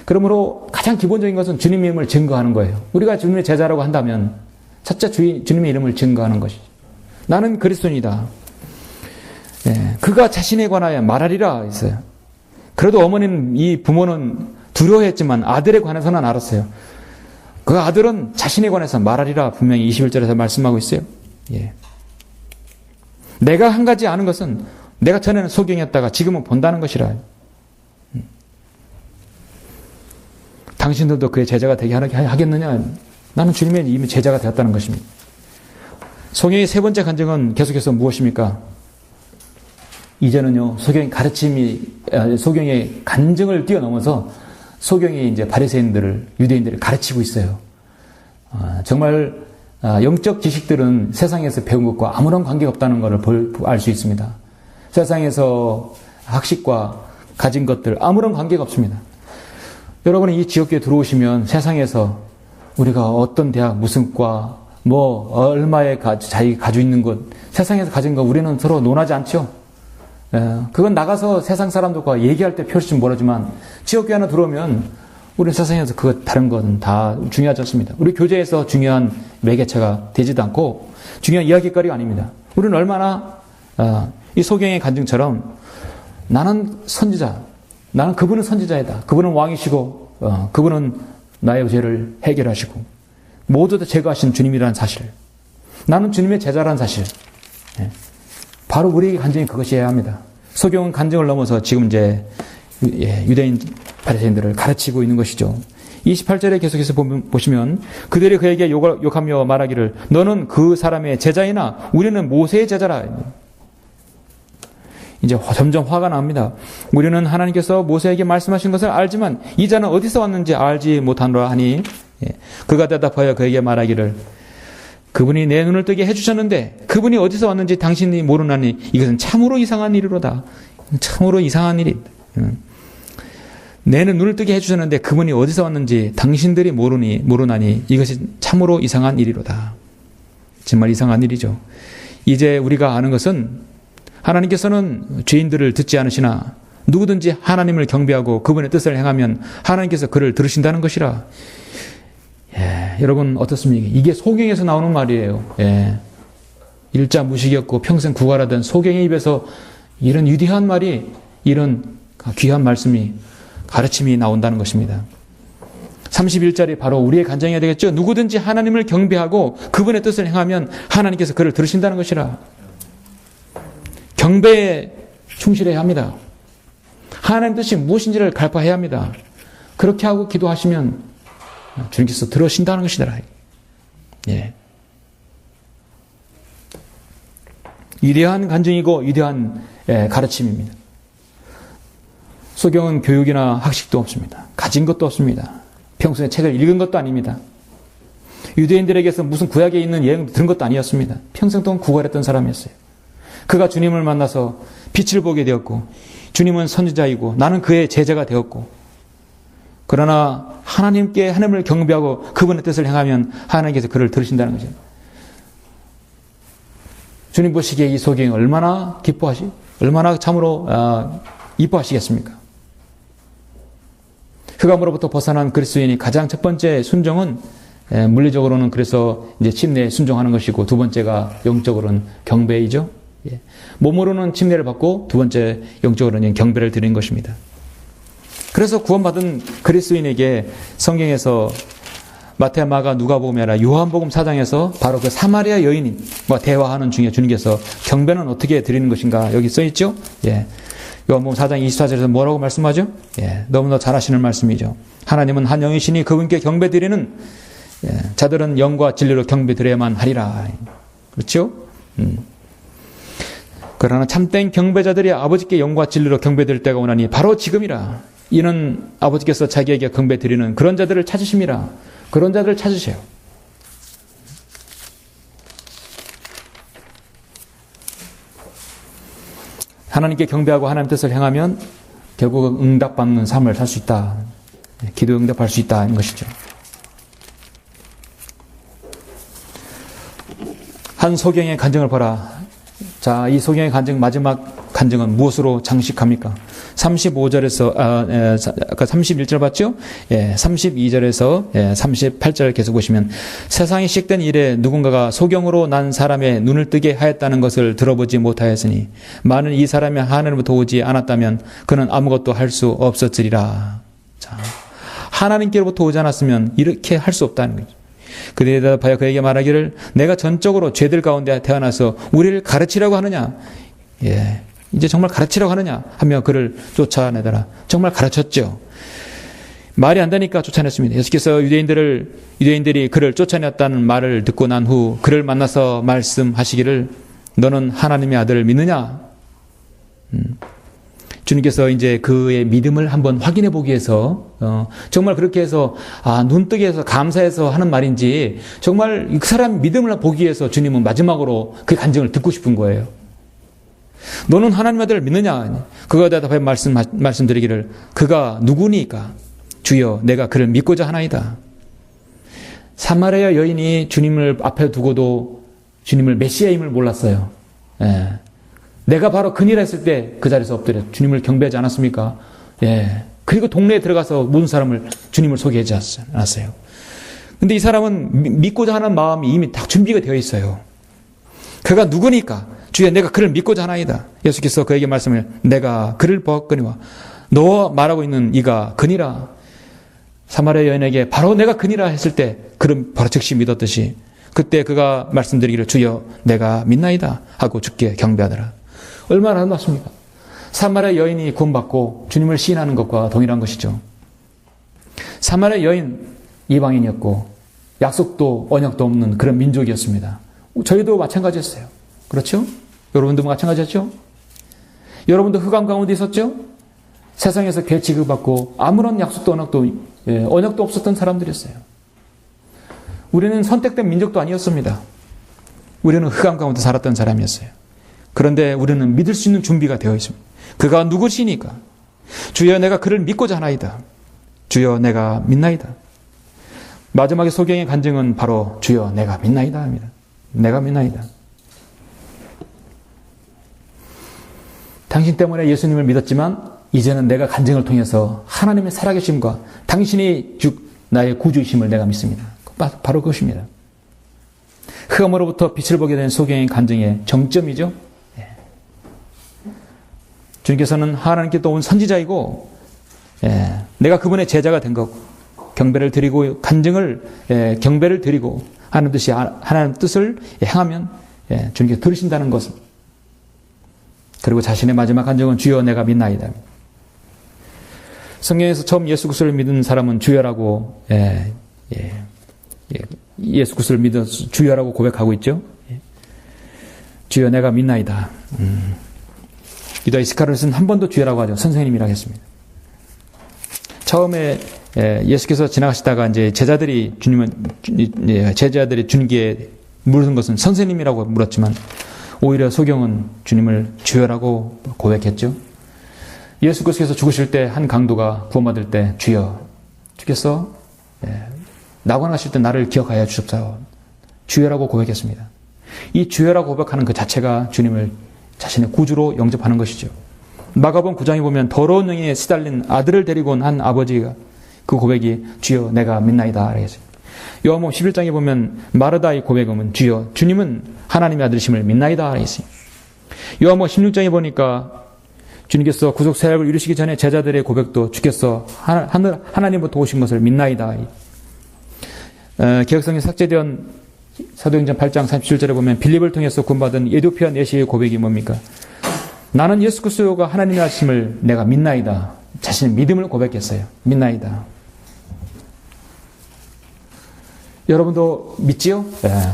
그러므로 가장 기본적인 것은 주님의 이름을 증거하는 거예요. 우리가 주님의 제자라고 한다면 첫째 주님의 이름을 증거하는 것이죠. 나는 그리스도인이다. 그가 자신에 관하여 말하리라 했어요. 그래도 어머니는, 이 부모는 두려워했지만 아들에 관해서는 알았어요. 그 아들은 자신에 관해서 말하리라 분명히 21절에서 말씀하고 있어요. 내가 한 가지 아는 것은 내가 전에는 소경이었다가 지금은 본다는 것이라. 당신들도 그의 제자가 되게 하겠느냐? 나는 주님의 이미 제자가 되었다는 것입니다. 소경의 세 번째 간증은 계속해서 무엇입니까? 이제는요, 소경의 간증을 뛰어넘어서 소경이 이제 바리새인들을, 유대인들을 가르치고 있어요. 정말 영적 지식들은 세상에서 배운 것과 아무런 관계가 없다는 것을 알 수 있습니다. 세상에서 학식과 가진 것들 아무런 관계가 없습니다. 여러분이 이 지역교에 들어오시면 세상에서 우리가 어떤 대학, 무슨 과, 얼마에 자기 가지고 있는 것, 세상에서 가진 거 우리는 서로 논하지 않죠. 그건 나가서 세상 사람들과 얘기할 때 표시좀 모르지만 지역교회 하나 들어오면 우리 세상에서 다른 것은 다 중요하지 않습니다. 우리 교제에서 중요한 매개체가 되지도 않고 중요한 이야기거리가 아닙니다. 우리는 얼마나 이 소경의 간증처럼 나는 선지자, 나는 그분은 선지자이다. 그분은 왕이시고 그분은 나의 죄를 해결하시고 모두 다 제거하신 주님이라는 사실, 나는 주님의 제자라는 사실, 바로 우리의 간증이 그것이어야 합니다. 소경은 간증을 넘어서 지금 이제 유대인 바리새인들을 가르치고 있는 것이죠. 28절에 계속해서 보시면 그들이 그에게 욕하며 말하기를 너는 그 사람의 제자이나 우리는 모세의 제자라. 이제 점점 화가 납니다. 우리는 하나님께서 모세에게 말씀하신 것을 알지만 이 자는 어디서 왔는지 알지 못하노라 하니 그가 대답하여 그에게 말하기를 그분이 내 눈을 뜨게 해주셨는데 그분이 어디서 왔는지 당신이 모르나니 이것은 참으로 이상한 일이로다. 참으로 이상한 일이. 내는 눈을 뜨게 해주셨는데 그분이 어디서 왔는지 당신들이 모르나니 이것이 참으로 이상한 일이로다. 정말 이상한 일이죠. 이제 우리가 아는 것은 하나님께서는 죄인들을 듣지 않으시나 누구든지 하나님을 경배하고 그분의 뜻을 행하면 하나님께서 그를 들으신다는 것이라. 여러분 어떻습니까? 이게 소경에서 나오는 말이에요. 일자 무식이었고 평생 구걸하던 소경의 입에서 이런 위대한 말이, 이런 귀한 말씀이, 가르침이 나온다는 것입니다. 31절이 바로 우리의 간증해야 되겠죠. 누구든지 하나님을 경배하고 그분의 뜻을 행하면 하나님께서 그를 들으신다는 것이라. 경배에 충실해야 합니다. 하나님 뜻이 무엇인지를 갈파해야 합니다. 그렇게 하고 기도하시면 주님께서 들으신다는 것이더라. 위대한 간증이고 위대한 가르침입니다. 소경은 교육이나 학식도 없습니다. 가진 것도 없습니다. 평소에 책을 읽은 것도 아닙니다. 유대인들에게서 무슨 구약에 있는 예언도 들은 것도 아니었습니다. 평생 동안 구걸했던 사람이었어요. 그가 주님을 만나서 빛을 보게 되었고 주님은 선지자이고 나는 그의 제자가 되었고, 그러나 하나님을 경배하고 그분의 뜻을 행하면 하나님께서 그를 들으신다는 거죠. 주님 보시기에 이 소경이 얼마나 얼마나 참으로 이뻐하시겠습니까? 흑암으로부터 벗어난 그리스도인이 가장 첫 번째 순종은 물리적으로는 그래서 이제 침례에 순종하는 것이고, 두 번째가 영적으로는 경배이죠. 몸으로는 침례를 받고 두 번째 영적으로는 경배를 드리는 것입니다. 그래서 구원받은 그리스도인에게 성경에서 마태, 마가, 누가복음이 아니라 요한복음 4장에서 바로 그 사마리아 여인과 대화하는 중에 주님께서 경배는 어떻게 드리는 것인가 여기 써 있죠? 예. 요한복음 4장 24절에서 뭐라고 말씀하죠? 예. 너무나 잘 하시는 말씀이죠. 하나님은 한 영이시니 그분께 경배 드리는 자들은 영과 진리로 경배 드려야만 하리라. 그렇죠? 그러나 참된 경배자들이 아버지께 영과 진리로 경배 드릴 때가 오나니 바로 지금이라. 이는 아버지께서 자기에게 경배 드리는 그런 자들을 찾으심이라. 그런 자들을 찾으세요. 하나님께 경배하고 하나님 뜻을 행하면 결국 응답받는 삶을 살 수 있다. 기도 응답할 수 있다는 것이죠. 한 소경의 간증을 보라. 자, 이 소경의 간증, 마지막 간증은 무엇으로 장식합니까? 35절에서, 아까 31절 봤죠? 예, 32절에서 38절 계속 보시면 세상이 시작된 이래 누군가가 소경으로 난 사람의 눈을 뜨게 하였다는 것을 들어보지 못하였으니 만일 이 사람이 하나님으로부터 오지 않았다면 그는 아무것도 할 수 없었으리라. 자, 하나님께로부터 오지 않았으면 이렇게 할 수 없다는 거죠. 그들에 대답하여 그에게 말하기를 내가 전적으로 죄들 가운데 태어나서 우리를 가르치려고 하느냐? 예, 이제 정말 가르치려고 하느냐? 하며 그를 쫓아내더라. 정말 가르쳤죠. 말이 안 되니까 쫓아냈습니다. 예수께서 유대인들이 그를 쫓아냈다는 말을 듣고 난 후 그를 만나서 말씀하시기를 너는 하나님의 아들을 믿느냐? 주님께서 이제 그의 믿음을 한번 확인해 보기 위해서 정말 그렇게 해서 눈뜨게 해서 감사해서 하는 말인지 정말 그 사람 믿음을 보기 위해서 주님은 마지막으로 그 간증을 듣고 싶은 거예요. 너는 하나님의 아들을 믿느냐? 그가 대답하여 말씀드리기를 그가 누구니까? 주여 내가 그를 믿고자 하나이다. 사마리아 여인이 주님을 앞에 두고도 주님을 메시아임을 몰랐어요. 예. 내가 바로 그니라 했을 때 그 자리에서 엎드려 주님을 경배하지 않았습니까? 예. 그리고 동네에 들어가서 모든 사람을 주님을 소개하지 않았어요. 근데 이 사람은 믿고자 하는 마음이 이미 다 준비가 되어 있어요. 그가 누구니까? 주여 내가 그를 믿고자 하나이다. 예수께서 그에게 말씀을 내가 그를 보았거니와 너와 말하고 있는 이가 그니라. 사마리아 여인에게 바로 내가 그니라 했을 때 그는 바로 즉시 믿었듯이 그때 그가 말씀드리기를 주여 내가 믿나이다 하고 주께 경배하더라. 얼마나 아름답습니까? 사마리아 여인이 구원받고 주님을 시인하는 것과 동일한 것이죠. 사마리아 여인 이방인이었고 약속도 언약도 없는 그런 민족이었습니다. 저희도 마찬가지였어요. 그렇죠? 여러분도 마찬가지였죠? 여러분도 흑암 가운데 있었죠? 세상에서 개 취급받고 아무런 약속도 언약도 없었던 사람들이었어요. 우리는 선택된 민족도 아니었습니다. 우리는 흑암 가운데 살았던 사람이었어요. 그런데 우리는 믿을 수 있는 준비가 되어 있습니다. 그가 누구시니까? 주여 내가 그를 믿고자 하나이다. 주여 내가 믿나이다. 마지막에 소경의 간증은 바로 주여 내가 믿나이다 합니다. 내가 믿나이다. 당신 때문에 예수님을 믿었지만 이제는 내가 간증을 통해서 하나님의 살아계심과 당신이 나의 구주이심을 내가 믿습니다. 바로 그것입니다. 흑암으로부터 빛을 보게 된 소경의 간증의 정점이죠. 주님께서는 하나님께 또 온 선지자이고 내가 그분의 제자가 된 거고 경배를 드리고 경배를 드리고 하나님 뜻을 행하면 주님께서 들으신다는 것을 그리고 자신의 마지막 간증은 주여 내가 믿나이다. 성경에서 처음 예수 그리스도를 믿은 사람은 주여라고 예수 그리스도를 믿어서 주여라고 고백하고 있죠. 주여 내가 믿나이다. 유다 이스카리ot은 한 번도 주여라고 하죠. 선생님이라고 했습니다. 처음에 예수께서 지나가시다가 이제 제자들이 주님께 물은 것은 선생님이라고 물었지만 오히려 소경은 주님을 주여라고 고백했죠. 예수께서 죽으실 때 한 강도가 구원받을 때 주께서 낙원하실 때 나를 기억하여 주십사오. 주여라고 고백했습니다. 이 주여라고 고백하는 그 자체가 주님을 자신의 구주로 영접하는 것이죠. 마가복음 9장에 보면 더러운 영에 시달린 아들을 데리고 온 한 아버지가 그 고백이 주여 내가 믿나이다 그랬어요. 요한복음 11장에 보면 마르다의 고백은 주여 주님은 하나님의 아들이심을 믿나이다 그랬어요. 요한복음 16장에 보니까 주님께서 구속 사역을 이루시기 전에 제자들의 고백도 주께서 하나님부터 오신 것을 믿나이다. 개혁성에 삭제된 사도행전 8장 37절에 보면 빌립을 통해서 구원받은 에디오피아 내시의 고백이 뭡니까? 나는 예수 그리스도가 하나님의 하심을 내가 믿나이다. 자신의 믿음을 고백했어요. 믿나이다. 여러분도 믿지요?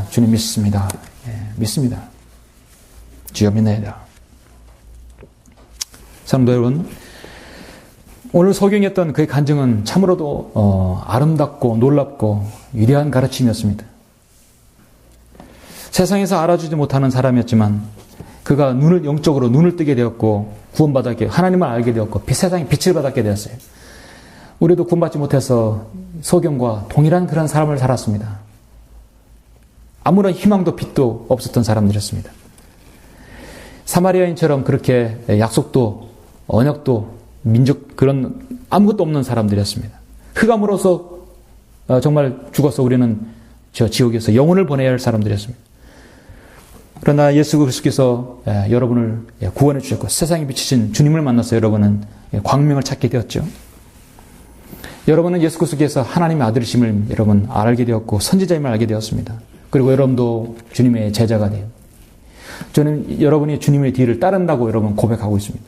주님 믿습니다. 믿습니다. 주여 믿나이다. 성도 여러분, 오늘 소경했던 그의 간증은 참으로도 아름답고 놀랍고 위대한 가르침이었습니다. 세상에서 알아주지 못하는 사람이었지만 그가 영적으로 눈을 뜨게 되었고 구원받았게 하나님을 알게 되었고 세상에 빛을 받았게 되었어요. 우리도 구원받지 못해서 소경과 동일한 그런 삶을 살았습니다. 아무런 희망도 빛도 없었던 사람들이었습니다. 사마리아인처럼 그렇게 약속도 언약도 민족 그런 아무것도 없는 사람들이었습니다. 흑암으로서 정말 죽어서 우리는 저 지옥에서 영혼을 보내야 할 사람들이었습니다. 그러나 예수 그리스도께서 여러분을 구원해 주셨고 세상에 비치신 주님을 만나서 여러분은 광명을 찾게 되었죠. 여러분은 예수 그리스도께서 하나님의 아들이심을 여러분 알게 되었고 선지자임을 알게 되었습니다. 그리고 여러분도 주님의 제자가 돼요. 저는 여러분이 주님의 뒤를 따른다고 여러분 고백하고 있습니다.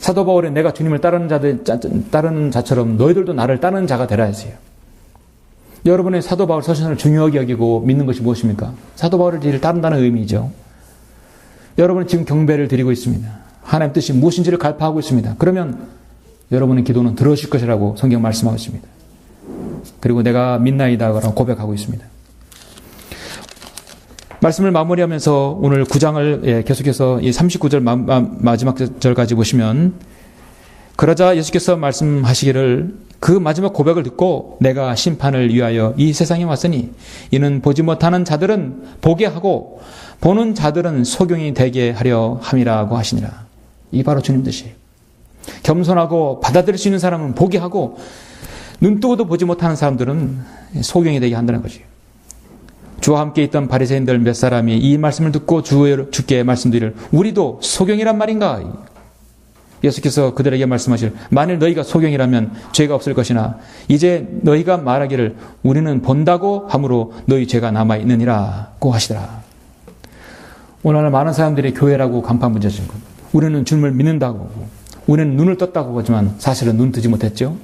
사도 바울은 내가 주님을 따르는 자처럼 너희들도 나를 따르는 자가 되라 했어요. 여러분의 사도 바울 서신을 중요하게 여기고 믿는 것이 무엇입니까? 사도 바울의 뒤를 따른다는 의미죠. 여러분은 지금 경배를 드리고 있습니다. 하나님 뜻이 무엇인지를 갈파하고 있습니다. 그러면 여러분의 기도는 들어오실 것이라고 성경 말씀하고 있습니다. 그리고 내가 믿나이다라고 고백하고 있습니다. 말씀을 마무리하면서 오늘 9장을 계속해서 이 39절 마지막 절까지 보시면 그러자 예수께서 말씀하시기를 그 마지막 고백을 듣고 내가 심판을 위하여 이 세상에 왔으니 이는 보지 못하는 자들은 보게 하고 보는 자들은 소경이 되게 하려 함이라고 하시니라. 이 바로 주님 뜻이에요. 겸손하고 받아들일 수 있는 사람은 보게 하고 눈 뜨고도 보지 못하는 사람들은 소경이 되게 한다는 것이에요. 주와 함께 있던 바리새인들 몇 사람이 이 말씀을 듣고 주께 말씀드리를 우리도 소경이란 말인가? 예수께서 그들에게 말씀하실 만일 너희가 소경이라면 죄가 없을 것이나 이제 너희가 말하기를 우리는 본다고 함으로 너희 죄가 남아있느니라고 하시더라. 오늘 많은 사람들이 교회라고 간판 붙여진 것. 우리는 주님을 믿는다고 우리는 눈을 떴다고 하지만 사실은 눈 뜨지 못했죠.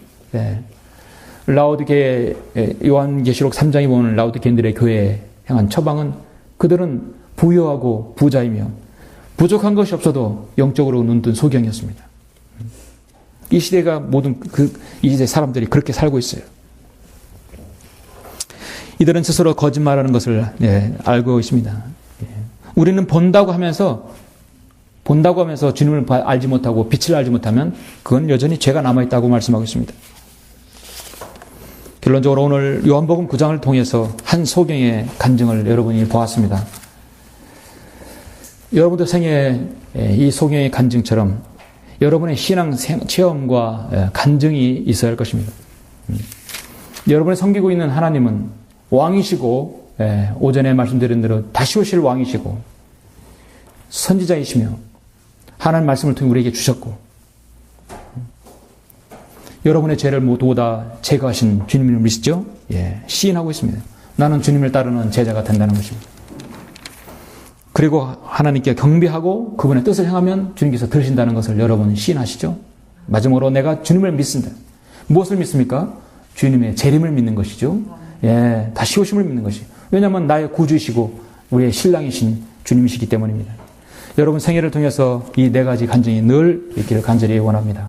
라오디게 요한계시록 3장에 보면 라오디게인들의 교회에 향한 처방은 그들은 부유하고 부자이며 부족한 것이 없어도 영적으로 눈뜬 소경이었습니다. 이 시대가 모든 이 시대 사람들이 그렇게 살고 있어요. 이들은 스스로 거짓말하는 것을 알고 있습니다. 우리는 본다고 하면서 주님을 알지 못하고 빛을 알지 못하면 그건 여전히 죄가 남아있다고 말씀하고 있습니다. 결론적으로 오늘 요한복음 9장을 통해서 한 소경의 간증을 여러분이 보았습니다. 여러분도 생애 이 소경의 간증처럼 여러분의 신앙 체험과 간증이 있어야 할 것입니다. 여러분이 섬기고 있는 하나님은 왕이시고 오전에 말씀드린 대로 다시 오실 왕이시고 선지자이시며 하나님 말씀을 통해 우리에게 주셨고 여러분의 죄를 모두 다 제거하신 주님을 믿으시죠? 시인하고 있습니다. 나는 주님을 따르는 제자가 된다는 것입니다. 그리고 하나님께 경배하고 그분의 뜻을 행하면 주님께서 들으신다는 것을 여러분 시인하시죠? 마지막으로 내가 주님을 믿습니다. 무엇을 믿습니까? 주님의 재림을 믿는 것이죠. 다시 오심을 믿는 것이. 왜냐하면 나의 구주이시고 우리의 신랑이신 주님이시기 때문입니다. 여러분 생애를 통해서 이 네 가지 간증이 늘 있기를 간절히 원합니다.